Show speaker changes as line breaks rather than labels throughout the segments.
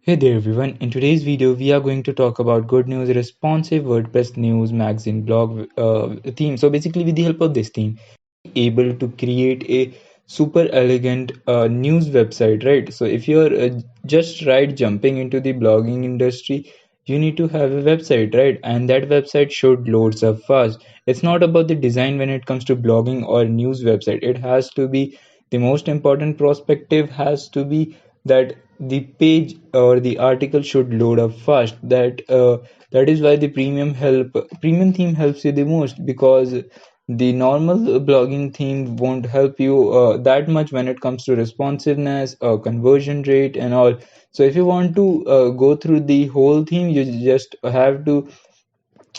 Hey there everyone, in today's video we are going to talk about good news responsive WordPress news magazine blog theme. So basically with the help of this theme, able to create a super elegant news website, right? So if you're just right jumping into the blogging industry, you need to have a website, right? And that website should load up fast. It's not about the design when it comes to blogging or news website. It has to be the most important perspective has to be that the page or the article should load up fast. That is why the premium theme helps you the most, because the normal blogging theme won't help you that much when it comes to responsiveness, conversion rate and all. So if you want to go through the whole theme, you just have to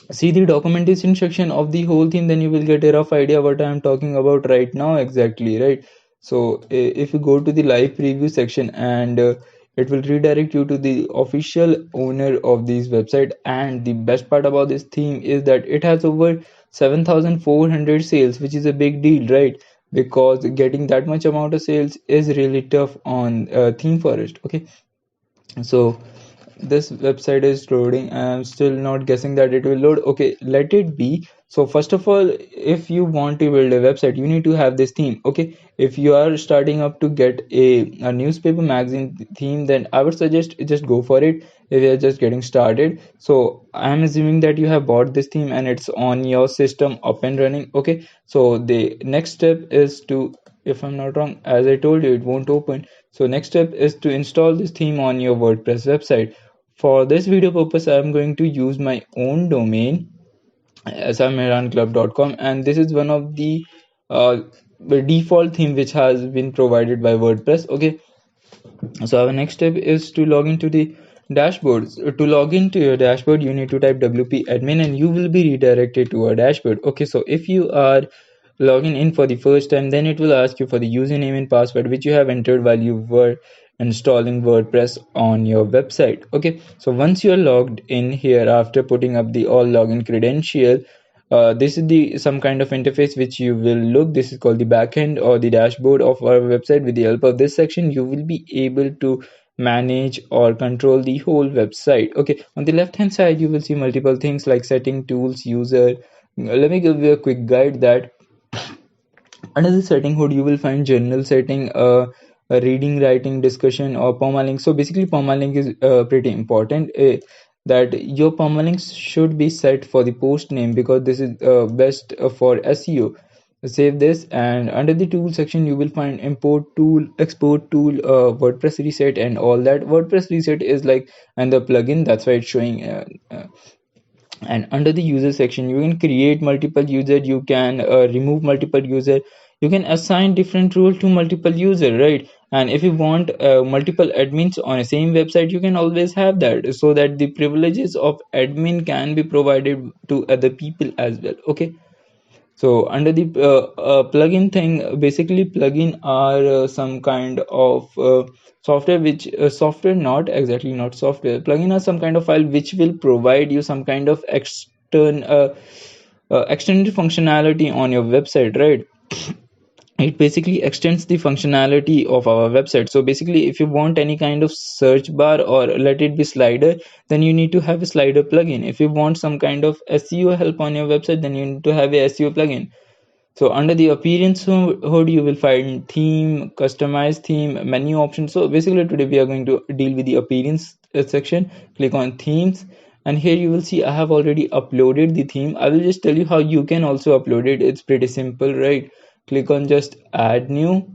see the documentation section of the whole theme, then you will get a rough idea what I am talking about right now exactly, right? So if you go to the live preview section, and it will redirect you to the official owner of this website. And the best part about this theme is that it has over 7,400 sales, which is a big deal, right? Because getting that much amount of sales is really tough on theme forest. Okay, so this website is loading. I'm still not guessing that it will load. Okay, let it be. So first of all, if you want to build a website, you need to have this theme. Okay, if you are starting up to get a newspaper magazine theme, then I would suggest just go for it if you're just getting started. So I'm assuming that you have bought this theme and it's on your system up and running. Okay, so the next step is to, if I'm not wrong, as I told you, it won't open. So next step is to install this theme on your WordPress website. For this video purpose, I'm going to use my own domain, srmehranclub.com, and this is one of uh, the default theme which has been provided by WordPress. Okay, so our next step is to log into the dashboard. So to log into your dashboard, you need to type wp admin and you will be redirected to a dashboard. Okay, so if you are logging in for the first time, then it will ask you for the username and password which you have entered while you were installing WordPress on your website. Okay, so once you're logged in here after putting up the all login credential, this is the some kind of interface which you will look. This is called the backend or the dashboard of our website. With the help of this section, you will be able to manage or control the whole website. Okay, on the left hand side, you will see multiple things like setting, tools, user. Let me give you a quick guide that under the setting hood, you will find general setting, a reading, writing, discussion, or permalink. So basically, permalink is pretty important. That your permalinks should be set for the post name, because this is best for SEO. Save this, and under the tool section, you will find import tool, export tool, WordPress reset, and all that. WordPress reset is like and the plugin. That's why it's showing. And under the user section, you can create multiple user, you can remove multiple user, you can assign different role to multiple user, right? And if you want multiple admins on a same website, you can always have that, so that the privileges of admin can be provided to other people as well. Okay, so under the plugin thing, basically plugin are some kind of software which software, not exactly not software. Plugin are some kind of file which will provide you some kind of extended functionality on your website, right? It basically extends the functionality of our website. So basically, if you want any kind of search bar or let it be slider, then you need to have a slider plugin. If you want some kind of SEO help on your website, then you need to have a SEO plugin. So under the appearance hood, you will find theme, customize theme, menu options. So basically today we are going to deal with the appearance section. Click on themes, and here you will see I have already uploaded the theme. I will just tell you how you can also upload it. It's pretty simple, right? Click on just add new,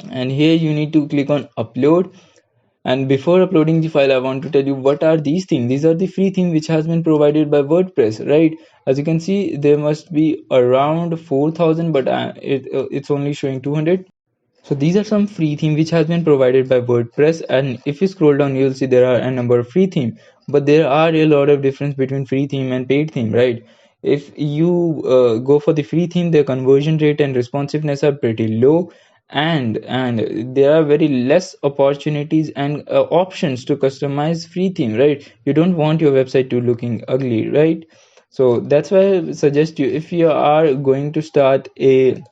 and here you need to click on upload. And before uploading the file, I want to tell you what are these things. These are the free theme which has been provided by WordPress, right? As you can see, there must be around 4,000, but it's only showing 200. So these are some free theme which has been provided by WordPress. And if you scroll down, you'll see there are a number of free theme, but there are a lot of difference between free theme and paid theme, right? If you go for the free theme, the conversion rate and responsiveness are pretty low, and there are very less opportunities and options to customize free theme, right? You don't want your website to looking ugly, right? So that's why I suggest you, if you are going to start a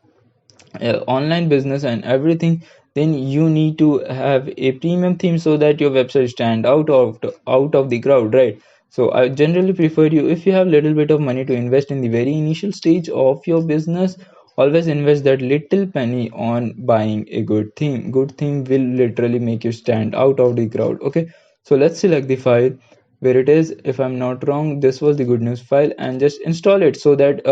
online business and everything, then you need to have a premium theme so that your website stand out of the crowd, right? So I generally prefer you, if you have little bit of money to invest in the very initial stage of your business, always invest that little penny on buying a good theme will literally make you stand out of the crowd. Okay, so let's select the file where it is. If I'm not wrong, this was the good news file, and just install it so that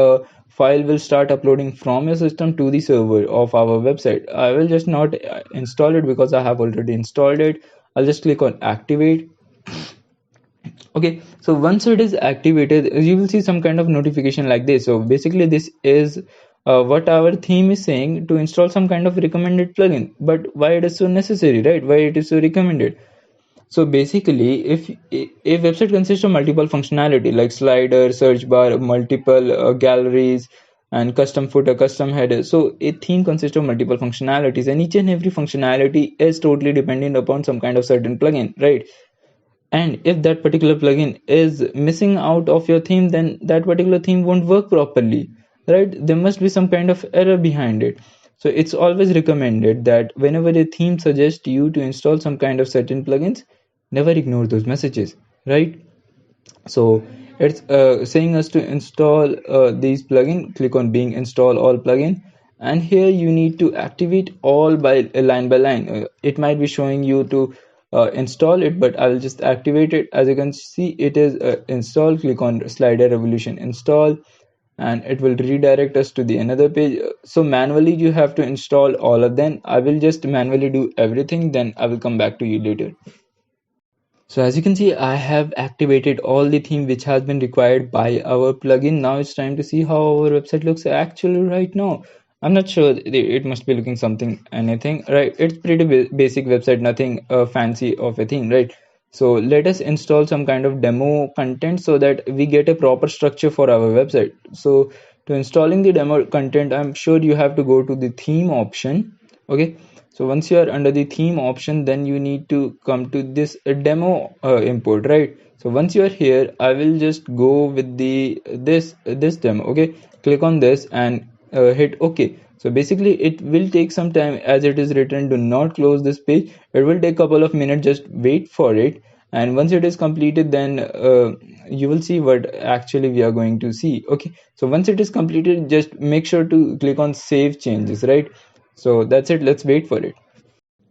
file will start uploading from your system to the server of our website. I will just not install it because I have already installed it. I'll just click on activate. Okay, so once it is activated, you will see some kind of notification like this. So basically this is what our theme is saying, to install some kind of recommended plugin. But why it is so necessary, right? Why it is so recommended? So basically, if a website consists of multiple functionality like slider, search bar, multiple galleries, and custom footer, custom header. So a theme consists of multiple functionalities, and each and every functionality is totally dependent upon some kind of certain plugin, right? And if that particular plugin is missing out of your theme, then that particular theme won't work properly, right? There must be some kind of error behind it. So it's always recommended that whenever a theme suggests you to install some kind of certain plugins, never ignore those messages, right? So it's saying us to install these plugin. Click on being install all plugin, and here you need to activate all by line by line. It might be showing you to install it, but I'll just activate it. As you can see, it is installed. Click on slider revolution install, and it will redirect us to the another page. So manually you have to install all of them. I will just manually do everything, then I will come back to you later. So as you can see, I have activated all the theme which has been required by our plugin. Now it's time to see how our website looks actually right now. I'm not sure, it must be looking something anything, right? It's pretty basic website, nothing fancy of a thing, right? So let us install some kind of demo content so that we get a proper structure for our website. So to installing the demo content, I'm sure you have to go to the theme option. Okay, so once you are under the theme option, then you need to come to this demo import, right? So once you are here, I will just go with the this demo. Okay, click on this and hit OK. So basically it will take some time, as it is written, do not close this page. It will take a couple of minutes, just wait for it. And once it is completed, then you will see what actually we are going to see. Okay, so once it is completed, just make sure to click on save changes, right? So that's it, let's wait for it.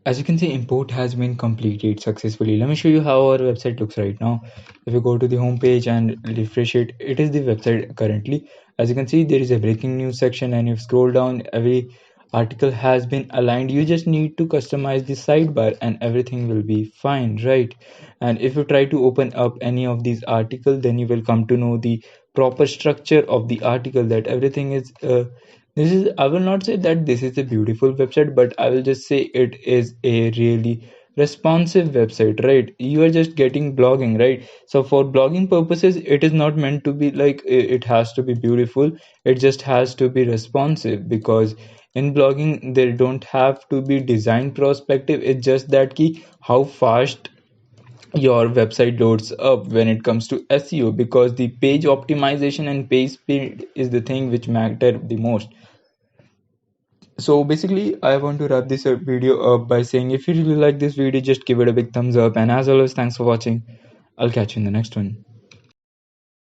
As you can see, import has been completed successfully. Let me show you how our website looks right now. If you go to the home page and refresh it, it is the website currently. As you can see, there is a breaking news section, and if you scroll down, every article has been aligned. You just need to customize the sidebar and everything will be fine, right? And if you try to open up any of these articles, then you will come to know the proper structure of the article, that everything is this is, I will not say that this is a beautiful website, but I will just say it is a really responsive website, right? You are just getting blogging, right? So for blogging purposes, it is not meant to be like it has to be beautiful. It just has to be responsive, because in blogging there don't have to be design perspective. It's just that key how fast your website loads up when it comes to SEO, because the page optimization and page speed is the thing which matter the most. So basically, I want to wrap this video up by saying, if you really like this video, just give it a big thumbs up, and as always, thanks for watching. I'll catch you in the next one.